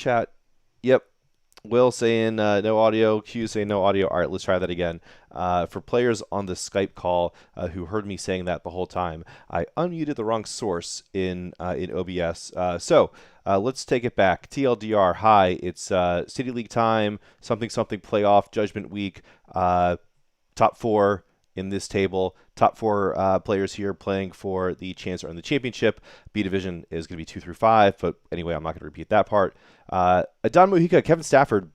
chat. Yep. Will saying no audio. Q saying no audio. All right, let's try that again. For players on the Skype call who heard me saying that the whole time, I unmuted the wrong source in OBS. Let's take it back. TLDR. Hi, it's City League time. Something something playoff Judgment Week. Top four in this table. Top four players here playing for the chance to earn the championship. B division is going to be 2 through 5, but anyway, I'm not going to repeat that part. Adon Mojica, Kevin Stafford,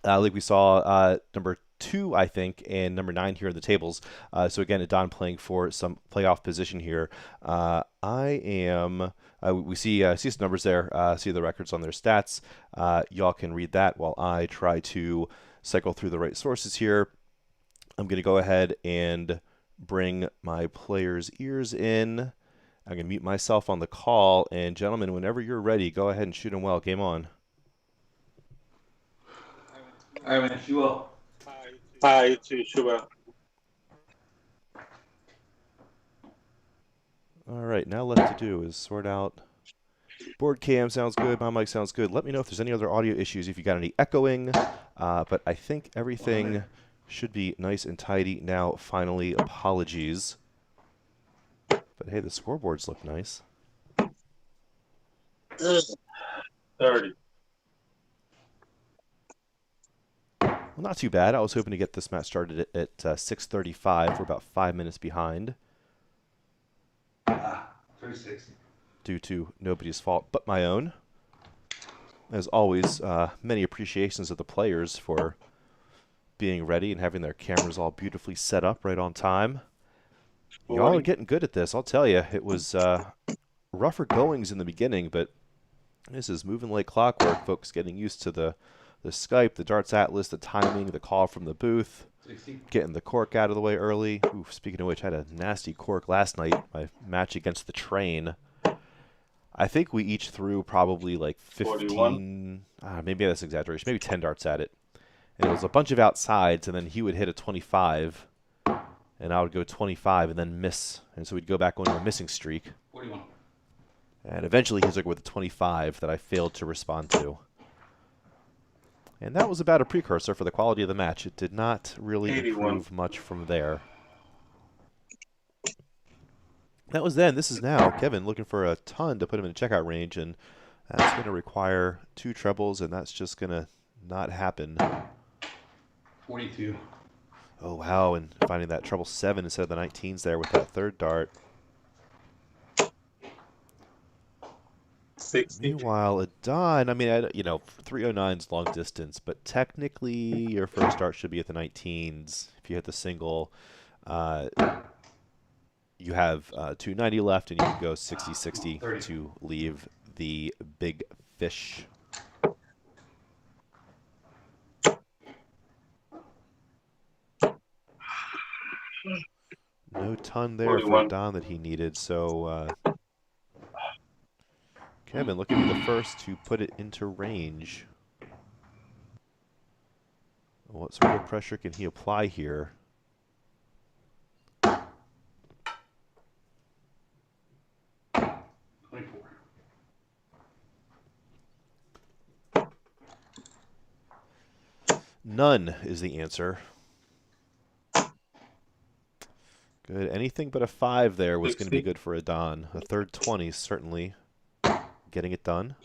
like we saw, number 2, I think, and number 9 here in the tables. So again, Adon playing for some playoff position here. We see some numbers there, see the records on their stats. Y'all can read that while I try to cycle through the right sources here. I'm going to go ahead and bring my players' ears in. I'm going to mute myself on the call. And gentlemen, whenever you're ready, go ahead and shoot them well. Game on. All right, man. You will. Hi, you too, Shuba. All right, now left to do is sort out. Board cam sounds good. My mic sounds good. Let me know if there's any other audio issues, if you got any echoing. But I think everything should be nice and tidy now. Finally, apologies. But hey, the scoreboards look nice. 30. Well, not too bad. I was hoping to get this match started at 6:35. We're about 5 minutes behind. 360. Due to nobody's fault but my own. As always, many appreciations of the players for being ready and having their cameras all beautifully set up right on time. Y'all are getting good at this, I'll tell you. It was rougher goings in the beginning, but this is moving like clockwork, folks. Getting used to the Skype, the Darts Atlas, the timing, the call from the booth, 60. getting the cork out of the way early. Ooh, speaking of which, I had a nasty cork last night, my match against the Train. I think we each threw probably like 15, maybe that's exaggeration, maybe 10 darts at it. And it was a bunch of outsides, and then he would hit a 25, and I would go 25 and then miss. And so we'd go back on a missing streak. 41. And eventually he's like with a 25 that I failed to respond to. And that was about a precursor for the quality of the match. It did not really 81. improve much from there. That was then. This is now. Kevin looking for a ton to put him in the checkout range, and that's going to require 2 trebles, and that's just going to not happen. 42. Oh, wow, and finding that treble 7 instead of the 19s there with that third dart. 60. Meanwhile, Adon, I mean, 309 is long distance, but technically your first dart should be at the 19s. If you hit the single, you have 290 left, and you can go 60-60 to leave the big fish. No ton there 41. for Don that he needed, so Kevin looking for the first to put it into range. What sort of pressure can he apply here? None is the answer. Good. Anything but a 5 there was going to be good for Adon. A third 20 certainly getting it done.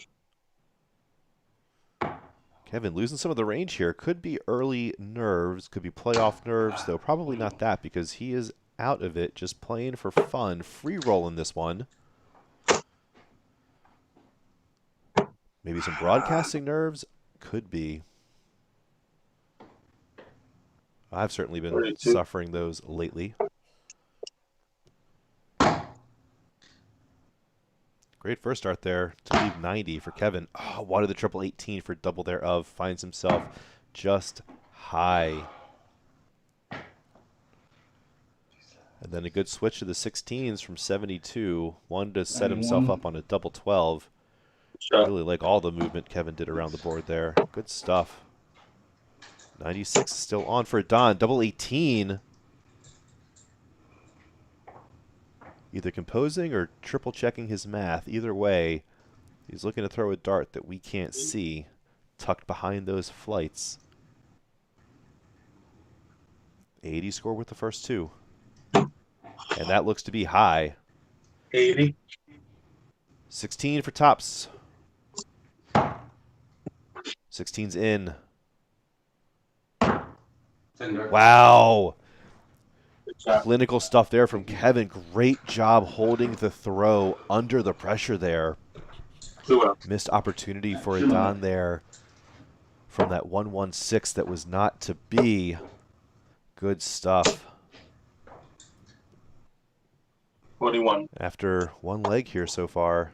Kevin losing some of the range here. Could be early nerves. Could be playoff nerves, though probably not that because he is out of it, just playing for fun. Free rolling this one. Maybe some broadcasting nerves? Could be. I've certainly been 32. suffering those lately. Great first start there to leave 90 for Kevin. Oh, wanted the triple 18 for double thereof. Finds himself just high. And then a good switch to the 16s from 72. Wanted to set himself up on a double 12. Really like all the movement Kevin did around the board there. Good stuff. 96 is still on for Don. Double 18. Either composing or triple checking his math. Either way, he's looking to throw a dart that we can't see. tucked behind those flights. 80 score with the first two. And that looks to be high. 80. 16 for tops. 16's in. Wow. Good job. Clinical stuff there from Kevin. Great job holding the throw under the pressure there. 2 out. Missed opportunity for Adon there from that 1-1-6 that was not to be. Good stuff. 41. After one leg here so far.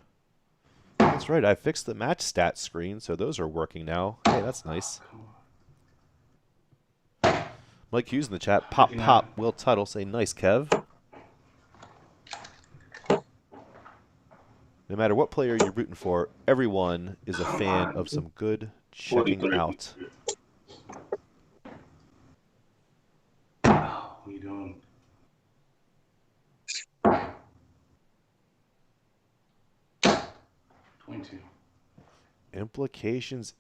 That's right, I fixed the match stats screen, so those are working now. Hey, that's nice. Mike Hughes in the chat. Pop, pop. Will Tuttle say, nice, Kev. No matter what player you're rooting for, everyone is a fan of some good checking 43. out. What are you doing? Implications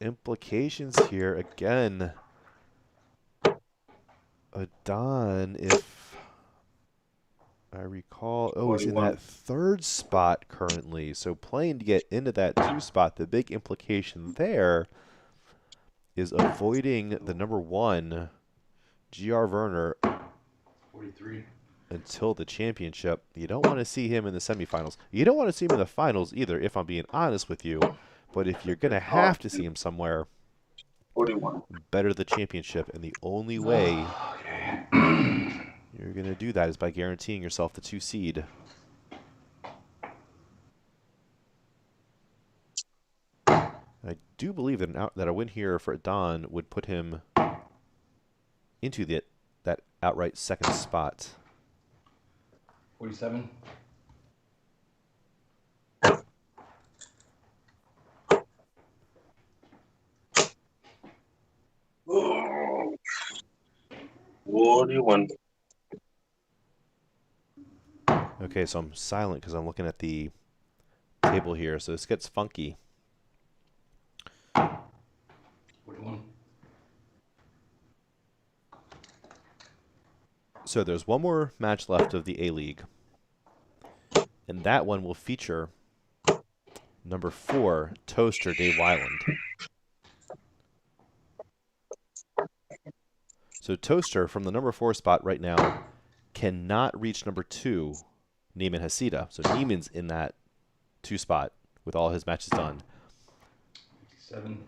here again. Adon, if I recall, he's in 41. that third spot currently. So playing to get into that 2 spot, the big implication there is avoiding the number 1, G.R. Werner, 43. until the championship. You don't want to see him in the semifinals. You don't want to see him in the finals either, if I'm being honest with you. But if you're going to have to see him somewhere, 41. better the championship. And the only way you're going to do that is by guaranteeing yourself the 2 seed. I do believe that a win here for Adon would put him into that outright second spot. 47. Oh. 41. Okay, so I'm silent because I'm looking at the table here, so this gets funky. 41. So there's one more match left of the A-League, and that one will feature number 4, Toaster Dave Weiland. So Toaster, from the number 4 spot right now, cannot reach number 2, Neiman Hasida. So Neiman's in that 2 spot with all his matches done. 57.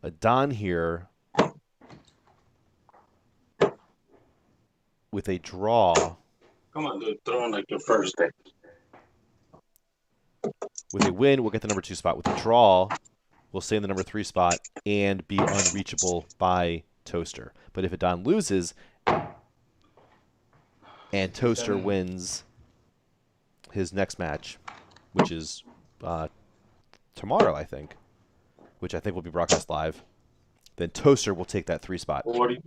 Adon here with a draw. Come on, dude. Throw in like your first day. With a win, we'll get the number 2 spot. With a draw, we'll stay in the number 3 spot and be unreachable by Toaster. But if Adon loses and Toaster wins his next match, which is tomorrow, I think, which I think will be broadcast live, then Toaster will take that 3 spot. 40.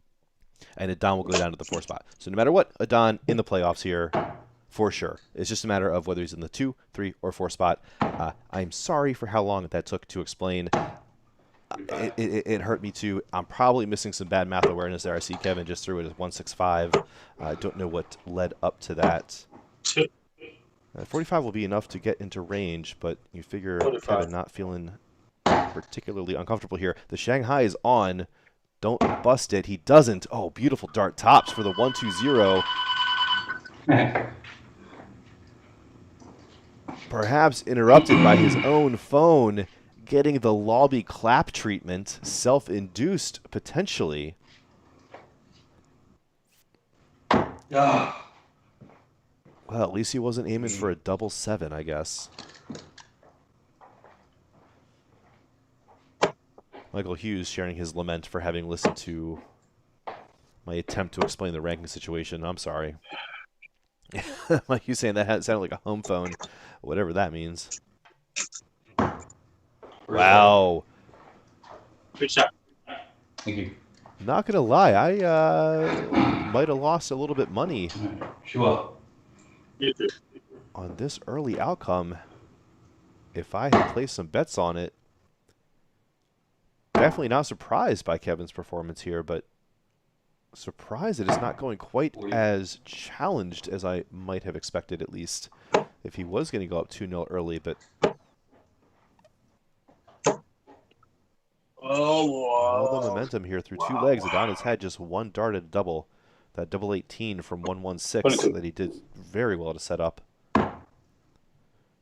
And Adon will go down to the 4 spot. So no matter what, Adon in the playoffs here, for sure. It's just a matter of whether he's in the 2, 3, or 4 spot. I'm sorry for how long that took to explain. It hurt me too. I'm probably missing some bad math awareness there. I see Kevin just threw it as 165. I don't know what led up to that. 45 will be enough to get into range, but you figure 45. Kevin not feeling particularly uncomfortable here. The Shanghai is on. Don't bust it. He doesn't. Oh, beautiful dart tops for the 1-2-0. Perhaps interrupted by his own phone, getting the lobby clap treatment, self-induced potentially. Well, at least he wasn't aiming for a double 7, I guess. Michael Hughes sharing his lament for having listened to my attempt to explain the ranking situation. I'm sorry. Like you saying that sounded like a home phone, whatever that means. Wow. Good shot. Thank you. Not gonna lie, I might have lost a little bit money Sure. You too. on this early outcome if I had placed some bets on it. Definitely not surprised by Kevin's performance here, but surprised that it's not going quite 40. as challenged as I might have expected, at least, if he was going to go up 2-0 early. But all the Oh, wow. momentum here through two Wow. legs. Adon has had just one dart at a double, that double 18 from 116 22. that he did very well to set up.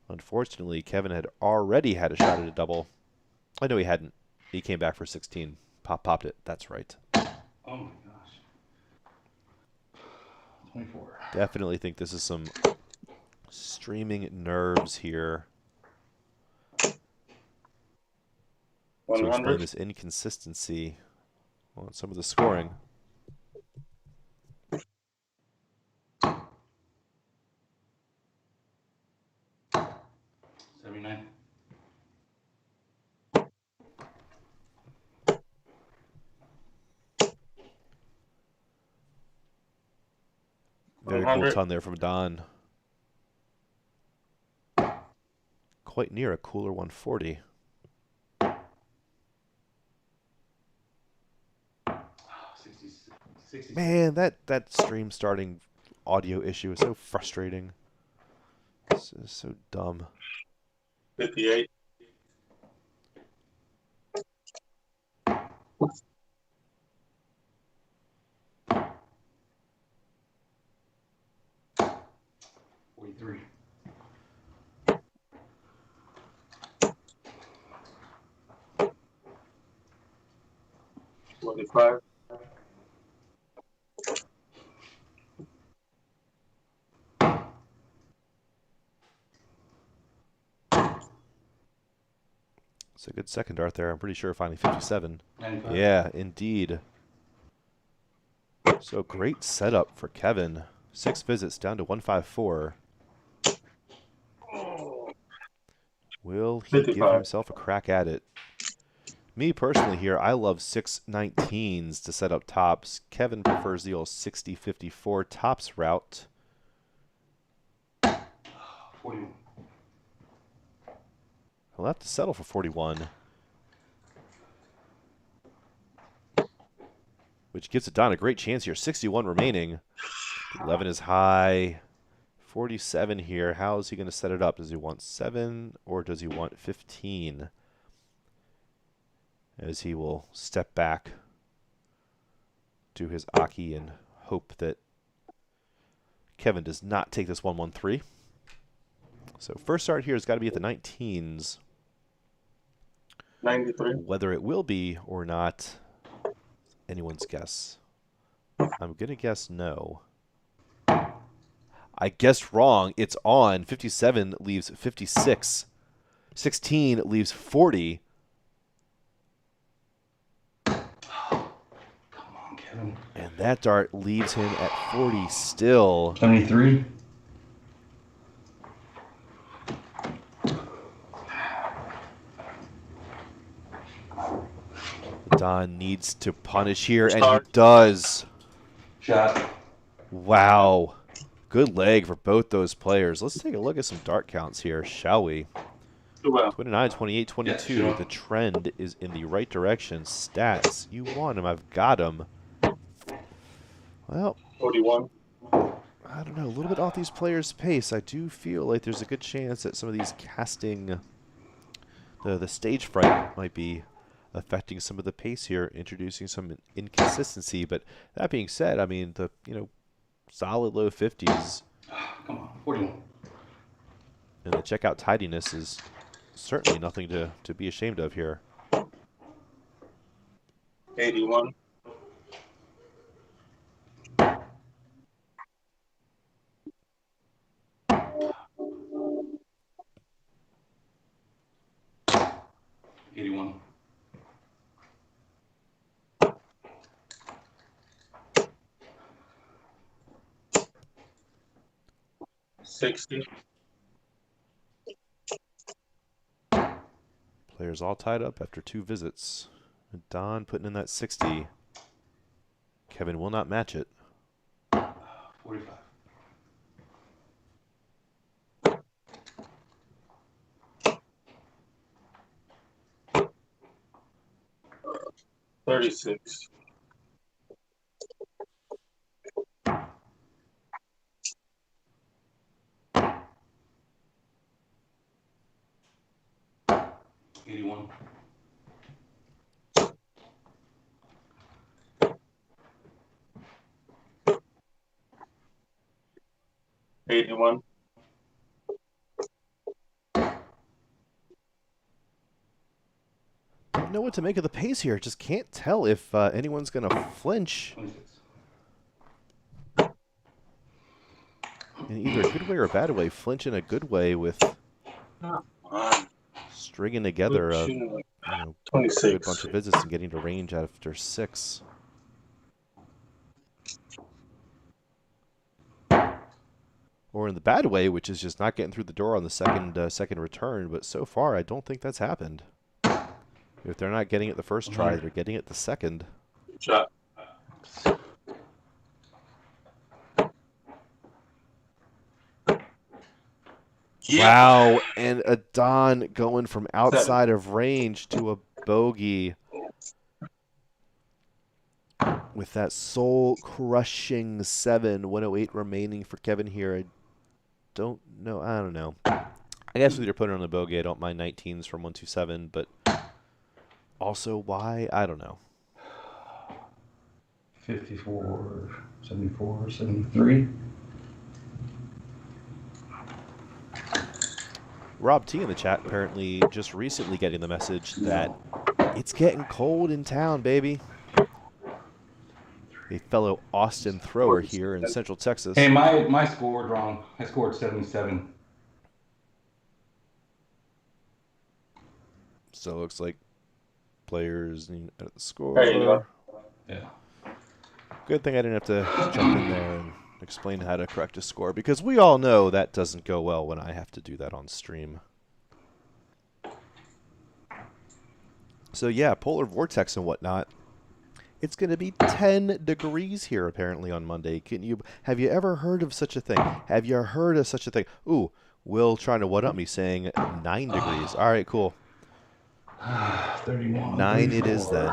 Unfortunately, Kevin had already had a shot at a double. I know he hadn't. He came back for 16. Popped it. That's right. Oh my gosh. 24. Definitely think this is some streaming nerves here to explain 100. this inconsistency on some of the scoring. 79. Very cool 100. ton there from Don. Quite near a cooler 140. Oh, 66. Man, that stream starting audio issue is so frustrating. This is so dumb. 58. Forty-three. 25. It's a good second dart there. I'm pretty sure finding 57. 95. Yeah, indeed. So great setup for Kevin. 6 visits down to 154. Will he give 55. himself a crack at it? Me personally here, I love 619s to set up tops. Kevin prefers the old 60-54 tops route. 41. He'll have to settle for 41. Which gives Don a great chance here. 61 remaining. 11 is high. 47 here. How is he going to set it up? Does he want 7 or does he want 15? As he will step back to his Aki and hope that Kevin does not take this 1-1-3. So first start here has got to be at the 19s. 93. Whether it will be or not, anyone's guess. I'm going to guess no. I guessed wrong. It's on. 57 leaves 56. 16 leaves 40. Come on, Kevin. And that dart leaves him at 40 still. 73. Don needs to punish here, and he Start. does. Shot. Wow. Good leg for both those players. Let's take a look at some dart counts here, shall we? 29, 28, 22. Yeah, sure. The trend is in the right direction. Stats. You want him. I've got him. Well, 41. I don't know. A little bit off these players' pace. I do feel like there's a good chance that some of these casting, the stage fright might be affecting some of the pace here, introducing some inconsistency. But that being said, I mean, the solid low 50s Come on. 41. and the checkout tidiness is certainly nothing to be ashamed of here. 81. 81. 60. Players all tied up after 2 visits. Don putting in that 60. Kevin will not match it. 45. 36. $81. 81. Don't know what to make of the pace here. Just can't tell if anyone's going to flinch 26. in either a good way or a bad way. Flinch in a good way with Come on. stringing together a Shooting like good bunch 26. of visits and getting to range after 6. Or in the bad way, which is just not getting through the door on the second return. But so far, I don't think that's happened. If they're not getting it the first try, they're getting it the second. Shot. Yeah. Wow, and a Don going from outside of range to a bogey with that soul-crushing 7, 108 remaining for Kevin here. I don't know. I guess with your putting on the bogey, I don't mind 19s from 127, but also why? I don't know. 54, 74, 73. Rob T in the chat apparently just recently getting the message that it's getting cold in town, baby. A fellow Austin thrower here in Central Texas. Hey, my scored wrong. I scored 77. So it looks like players at the score. There you go. Yeah. Good thing I didn't have to jump in there and explain how to correct a score, because we all know that doesn't go well when I have to do that on stream. So yeah, polar vortex and whatnot. It's going to be 10 degrees here apparently on Monday. Have you ever heard of such a thing? Have you heard of such a thing? Ooh, Will trying to one-up me saying 9 degrees. All right, cool. 31. 9 it is then.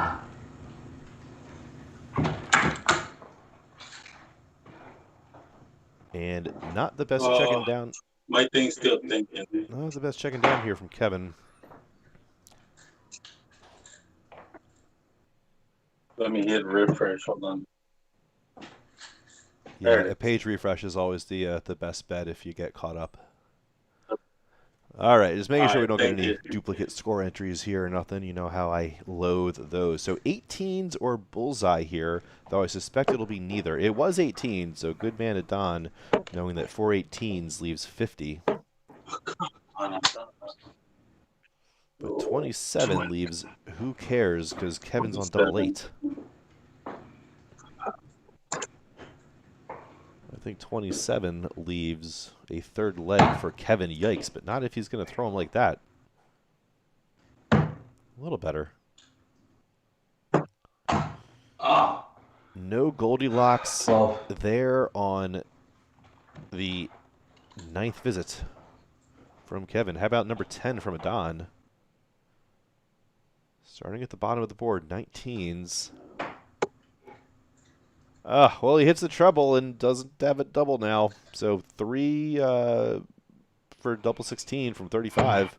And not the best checking down. My thing's still thinking. Not the best checking down here from Kevin. Let me hit refresh. Hold on. Yeah, a page refresh is always the best bet if you get caught up. All right, just making sure we don't get any duplicate score entries here or nothing. You know how I loathe those. So 18s or bullseye here, though I suspect it'll be neither. It was 18, so good man at Don, knowing that 4 18s leaves 50. But 27 leaves who cares, because Kevin's on double 8. I think 27 leaves a third leg for Kevin. Yikes, but not if he's going to throw him like that. A little better. No Goldilocks 12. there on the 9th visit from Kevin. How about number 10 from Adon? Starting at the bottom of the board, 19s. Well, he hits the treble and doesn't have a double now. So 3 for double 16 from 35.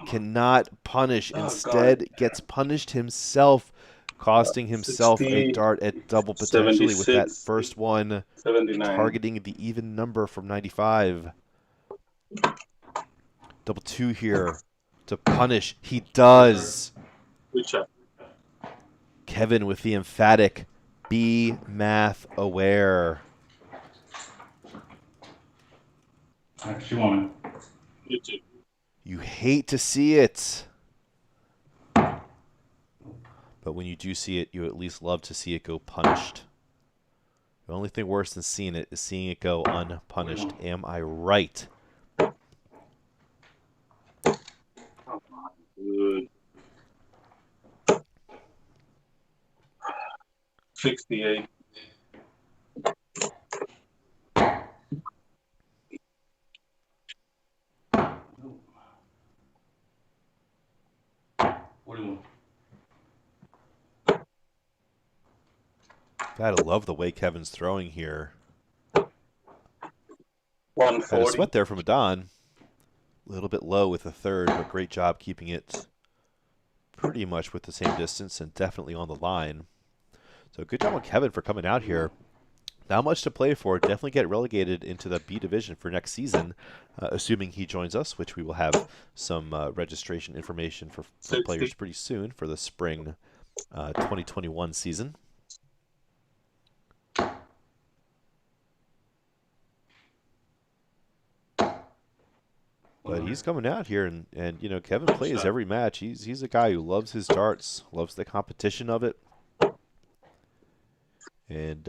Cannot punish. Instead, gets punished himself, costing himself 60, a dart at double potentially with that 76, first one 79. targeting the even number from 95. Double 2 here to punish. He does. Good shot. Kevin with the emphatic be math aware. She won. You too. You hate to see it. But when you do see it, you at least love to see it go punished. The only thing worse than seeing it is seeing it go unpunished. Am I right? Good. 68. Gotta love the way Kevin's throwing here. Had a 140. sweat there from Adon. A little bit low with the third, but great job keeping it pretty much with the same distance and definitely on the line. So good job on Kevin for coming out here. Not much to play for. Definitely get relegated into the B division for next season, assuming he joins us, which we will have some registration information for 60. players pretty soon for the spring 2021 season. But he's coming out here, and you know, Kevin plays every match. He's a guy who loves his darts, loves the competition of it, and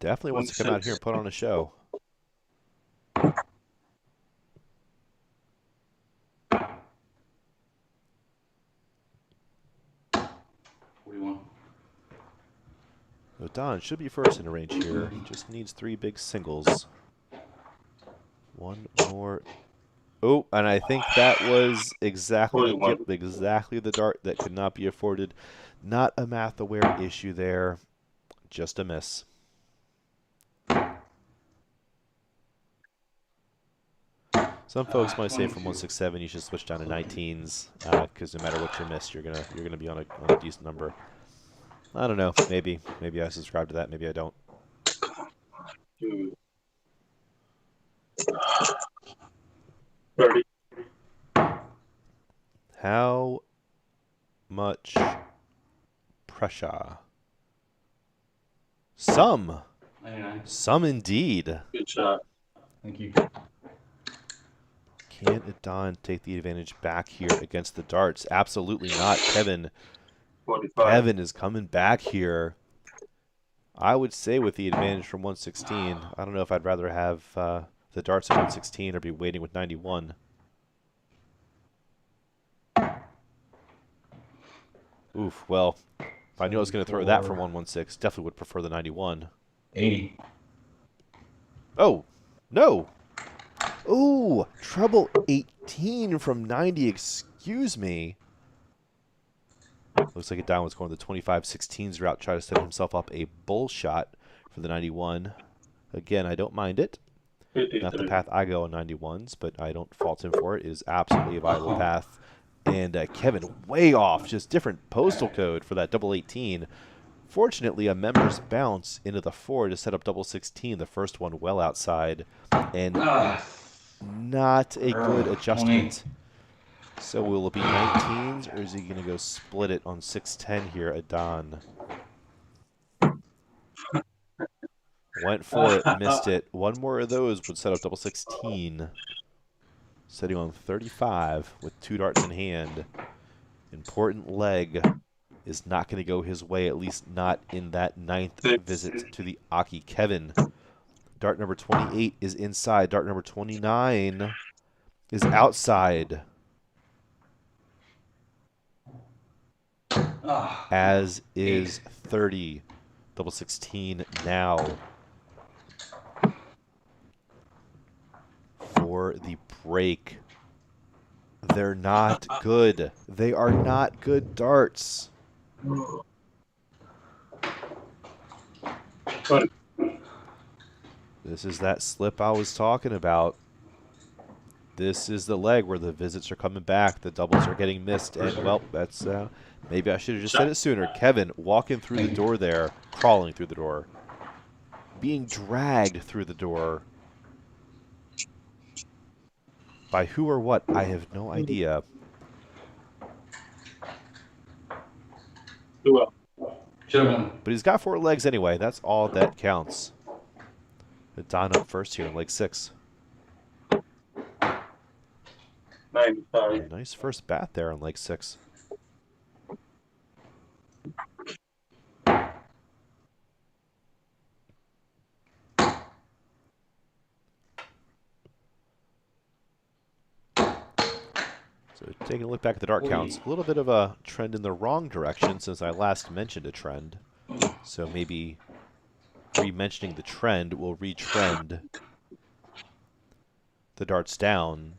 definitely wants to come out here and put on a show. 41. So Don should be first in the range here. He just needs 3 big singles. One more. Oh, and I think that was exactly the dart that could not be afforded. Not a math-aware issue there. Just a miss. Some folks might say from 167 you should switch down to 19s because no matter what you miss, you're gonna be on a decent number. I don't know. Maybe I subscribe to that. Maybe I don't. 30. How much pressure? Some. 99. Some indeed. Good shot. Thank you. Can Adon take the advantage back here against the darts? Absolutely not. Kevin 45. is coming back here. I would say with the advantage from 116. I don't know if I'd rather have the darts at 116 or be waiting with 91. Oof, well, if I knew I was going to throw that from 116, definitely would prefer the 91. 80. Oh, no. Ooh, treble 18 from 90, excuse me. Looks like Adon was going the 25-16s route, try to set himself up a bull shot for the 91. Again, I don't mind it. 53. Not the path I go on 91s, but I don't fault him for it. It is absolutely a viable path. And Kevin way off, just different postal code for that double 18. Fortunately, a member's bounce into the 4 to set up double 16, the first one well outside, and not a good adjustment. So will it be 19s, or is he going to go split it on 610 here, Adon? Went for it, missed it. One more of those would set up double 16. Setting on 35 with 2 darts in hand. Important leg is not going to go his way, at least not in that 9th visit to the Aki. Kevin. Dart number 28 is inside. Dart number 29 is outside. As is 30. Double 16 now. For the break. They're not good. They are not good darts. 20. This is that slip I was talking about. This is the leg where the visits are coming back. The doubles are getting missed. And, well, that's maybe I should have just said it sooner. Kevin walking through the door there, crawling through the door, being dragged through the door. By who or what, I have no idea. Do well. But he's got 4 legs anyway. That's all that counts. Don up first here in leg 6. 95. Nice first bat there on leg 6. So taking a look back at the dart counts, a little bit of a trend in the wrong direction since I last mentioned a trend. So maybe re-mentioning the trend will retrend the darts down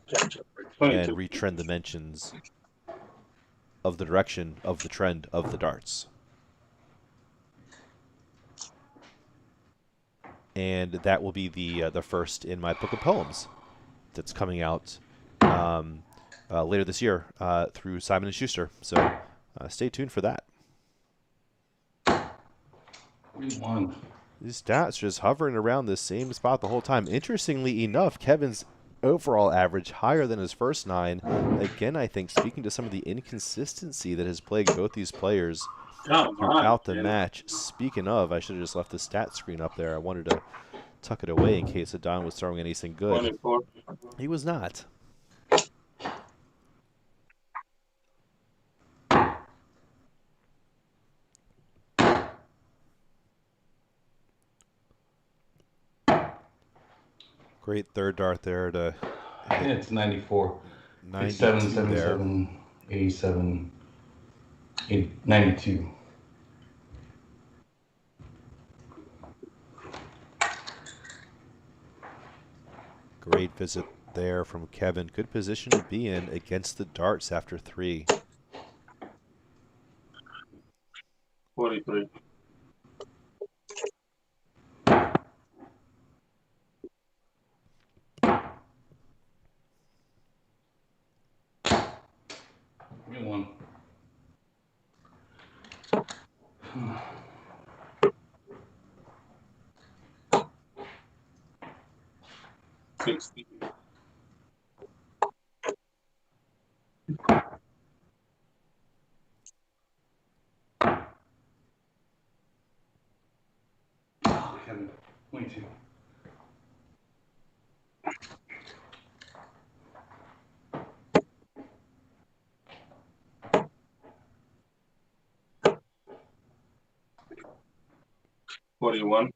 and retrend the mentions of the direction of the trend of the darts. and that will be the first in my book of poems that's coming out later this year through Simon and Schuster. So stay tuned for that. 41. These stats just hovering around the same spot the whole time. Interestingly enough, Kevin's overall average higher than his first 9. Again, I think speaking to some of the inconsistency that has plagued both these players Come on, throughout the man. match. Speaking of, I should have just left the stat screen up there. I wanted to tuck it away in case Adon was throwing anything good. 24. He was not. Great third dart there to Yeah, it's 94. 92 87, there. 77, 87, 92. Great visit there from Kevin. Good position to be in against the darts after 3. 43. Give me one. Sixty. Oh, Kevin. 22. $41.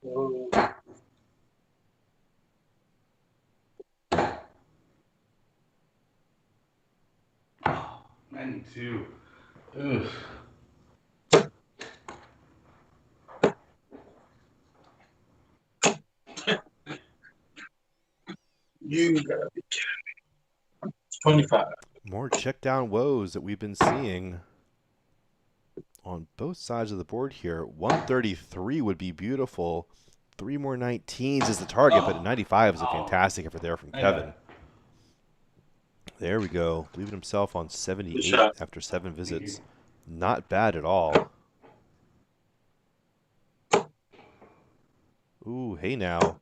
Oh, 92. Ugh. You gotta be kidding me. 25. More check down woes that we've been seeing on both sides of the board here. 133 would be beautiful. 3 more 19s is the target, but a 95 is a fantastic effort there from Kevin. There we go. Leaving himself on 78 after 7 visits. Not bad at all. Ooh, hey now.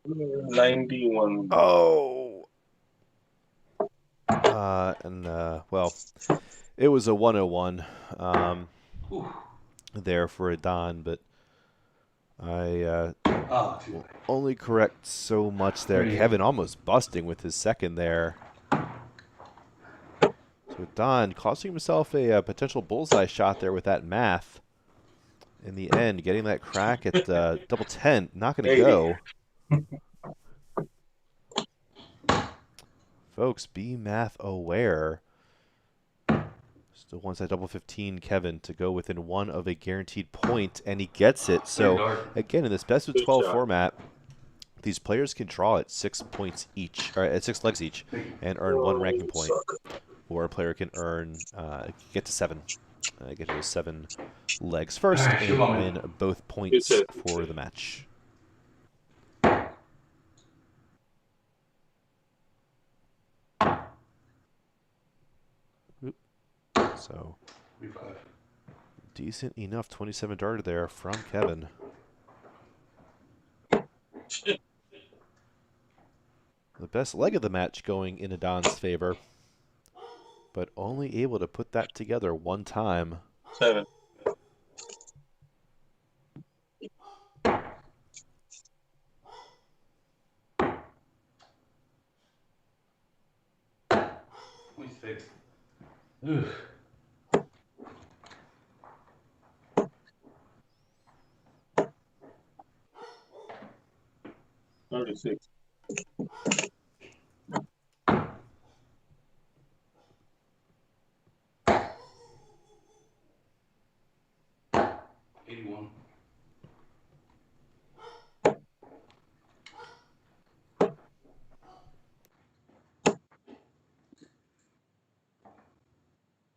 91. Oh! Well, it was a 101 there for Adon, but I will only correct so much there. Kevin almost busting with his second there. So Adon costing himself a potential bullseye shot there with that math. In the end, getting that crack at double 10, not going to go. Folks, be math aware. Still wants that double 15, Kevin, to go within 1 of a guaranteed point, and he gets it. So, again, in this best of 12 format, these players can draw at 6 points each, or at 6 legs each, and earn 1 ranking point. Or a player can earn, get to 7. Get to 7 legs first and win both points for the match. So, decent enough 27 darter there from Kevin. The best leg of the match going in Adon's favor, but only able to put that together 1 time. 7. Ugh. 36.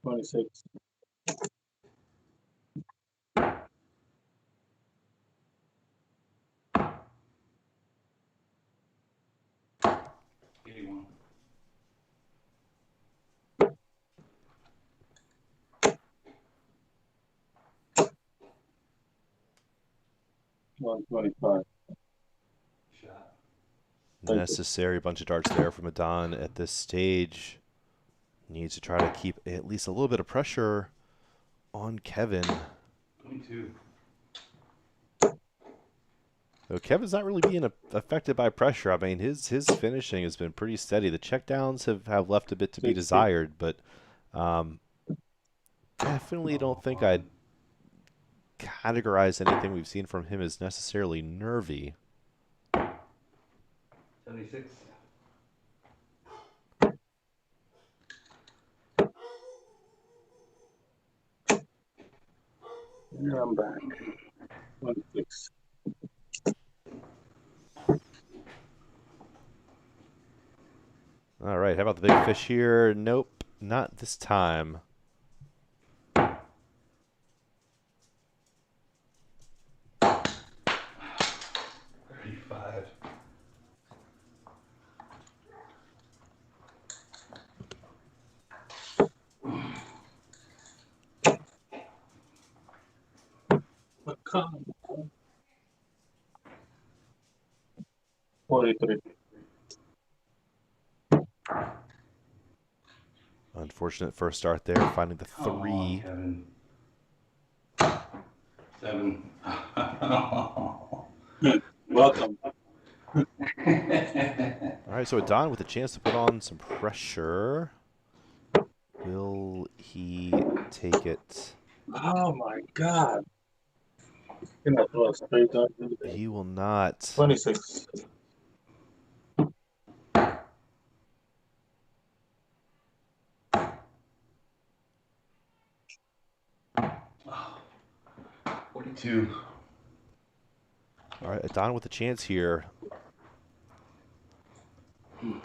26. 81. 125. Shot. Thank you. Necessary bunch of darts there from Adon at this stage. Needs to try to keep at least a little bit of pressure on Kevin. 22. So Kevin's not really being affected by pressure. I mean, his finishing has been pretty steady. The checkdowns have left a bit to be 60. desired, but definitely don't think I'd categorize anything we've seen from him as necessarily nervy. 76. And I'm back. 26. All right, how about the big fish here? Nope, not this time. 35. What kind? 43. Unfortunate first start there, finding the Come on, 3. Kevin. 7. Welcome. All right, so Adon with a chance to put on some pressure. Will he take it? Oh my God. You're not throw a straight dart. He will not. 26. Oh, 42. All right, Adon with a chance here.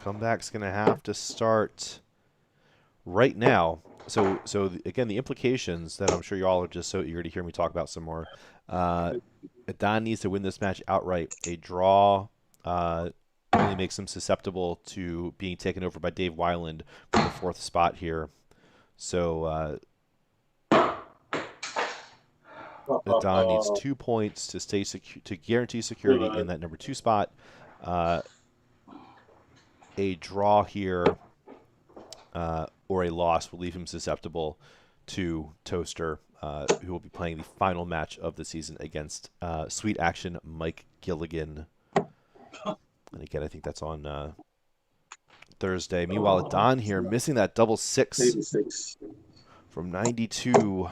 Comeback's going to have to start right now. So again, the implications that I'm sure you all are just so eager to hear me talk about some more. Adon needs to win this match outright. A draw only makes him susceptible to being taken over by Dave Weiland for the 4th spot here. So Adon needs 2 points to stay to guarantee security in that number 2 spot. A draw here or a loss will leave him susceptible to Toaster, who will be playing the final match of the season against Sweet Action Mike Gilligan. And again, I think that's on Thursday. Meanwhile, Adon here missing that double 6 86. from 92.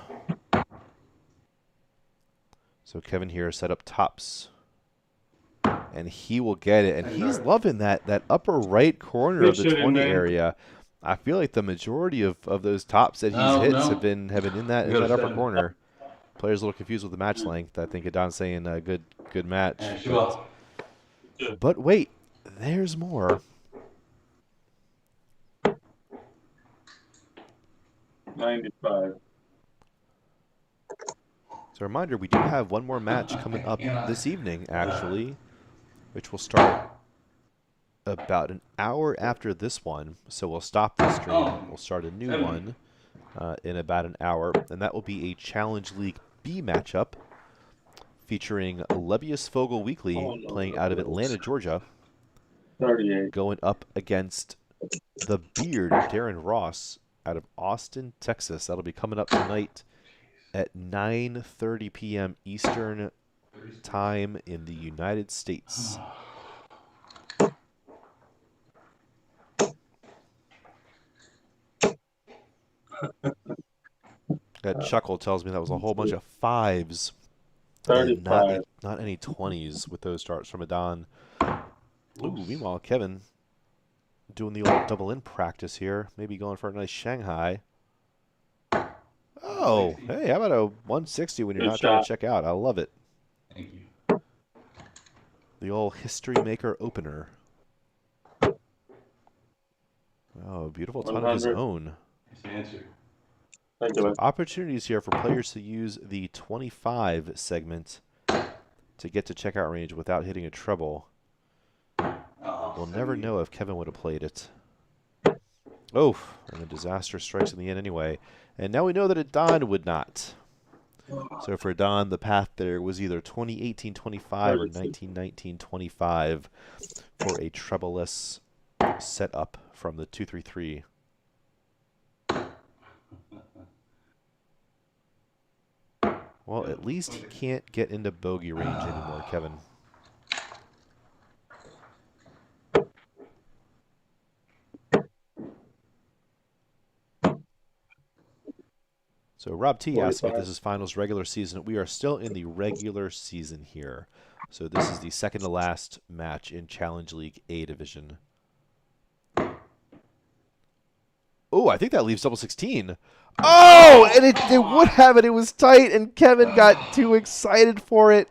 So Kevin here set up tops. And he will get it. And he's loving that upper right corner of the 20 area. I feel like the majority of those tops that he's hits have been in that upper corner. Players a little confused with the match length. I think Adon's saying good match. But wait, there's more. 95. So a reminder, we do have one more match coming up this evening, actually, which will start about an hour after this one. So we'll stop the stream. We'll start a new one in about an hour, and that will be a Challenge League B matchup featuring Levius Fogel Weekly playing out of Atlanta, Georgia, 38. going up against the Beard, Darren Ross, out of Austin, Texas. That'll be coming up tonight at 9:30 p.m. Eastern Time in the United States. That chuckle tells me that was a whole bunch of 5s. 35. And not any 20s with those starts from Adon. Ooh, meanwhile, Kevin doing the old double in practice here. Maybe going for a nice Shanghai. Oh, hey, how about a 160 when you're not trying to check out? I love it. Thank you. The old history maker opener. Oh, beautiful ton of his own. Nice answer. Thank you, So man. opportunities here for players to use the 25 segment to get to checkout range without hitting a treble. Oh, We'll never 70. know if Kevin would have played it. Oh, and a disaster strikes in the end anyway. And now we know that Adon would not. So for Adon, the path there was either 2018-25 or 1919-25 for a trebleless setup from the 233. Well, at least he can't get into bogey range anymore, Kevin. So Rob T asking if 45. this is finals regular season. We are still in the regular season here. So this is the second to last match in Challenge League A division. Oh, I think that leaves double 16. Oh, and it would have it. It was tight, and Kevin got too excited for it,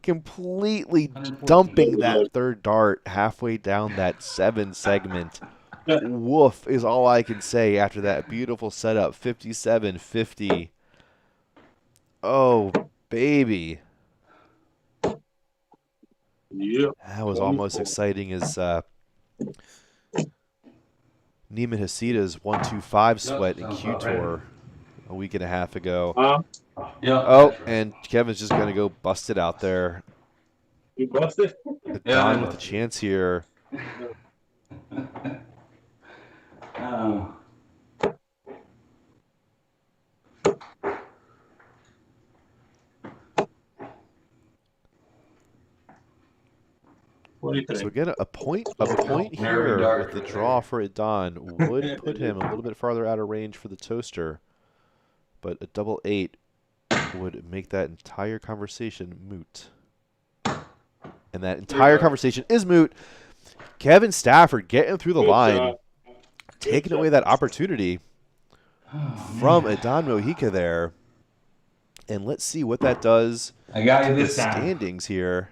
completely 114. dumping that third dart halfway down that 7 segment. Yeah. Woof is all I can say after that beautiful setup. 57-50. Oh, baby. Yep. That was almost 24. exciting as Neiman Hasida's 125 sweat in sounds Q about right. Tour a week and a half ago. Yep, Oh, that's right. and Kevin's just going to go bust it out there. You busted? Yeah, Don I with a busted. chance here. Oh. So again, a point Very here with dark the right draw there. for Don would put him a little bit farther out of range for the toaster, but a double 8 would make that entire conversation moot. And that entire conversation is moot. Kevin Stafford getting through the Good line, job. taking Good away job. that opportunity Oh, from man. Adon Mojica there. And let's see what that does I got to you the this time. standings here.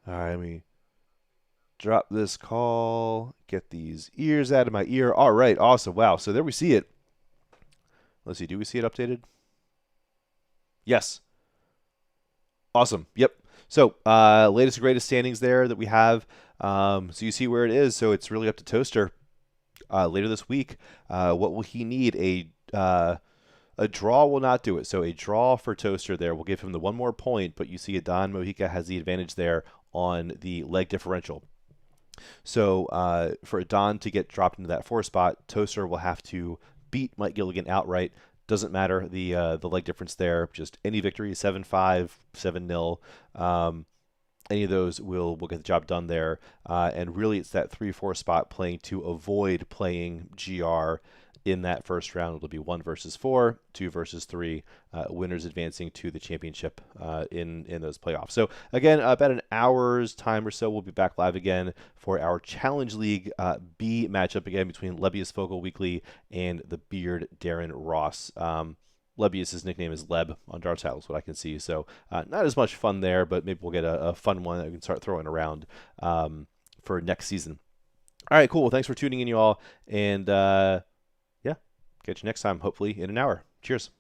All right, let me drop this call, get these ears out of my ear. All right, awesome. Wow, so there we see it. Let's see, do we see it updated? Yes. Awesome. Yep. So, latest and greatest standings there that we have. So you see where it is. So it's really up to Toaster later this week. What will he need? A draw will not do it. So a draw for Toaster there will give him the one more point, but you see Adon Mojica has the advantage there on the leg differential. So for Adon to get dropped into that 4 spot, Toaster will have to beat Mike Gilligan outright. Doesn't matter the leg difference there. Just any victory, 7-5, 7-0. Any of those will get the job done there. And really, it's that 3-4 spot playing to avoid playing GR in that first round. It'll be 1 versus 4, 2 versus 3, winners advancing to the championship in those playoffs. So again, about an hour's time or so, we'll be back live again for our Challenge League B matchup again between Lebius Focal Weekly and the Beard Darren Ross. Lebius' nickname is Leb on Darts Atlas, what I can see. So not as much fun there, but maybe we'll get a fun one that we can start throwing around for next season. All right, cool. Well, thanks for tuning in, you all. And yeah, catch you next time, hopefully in an hour. Cheers.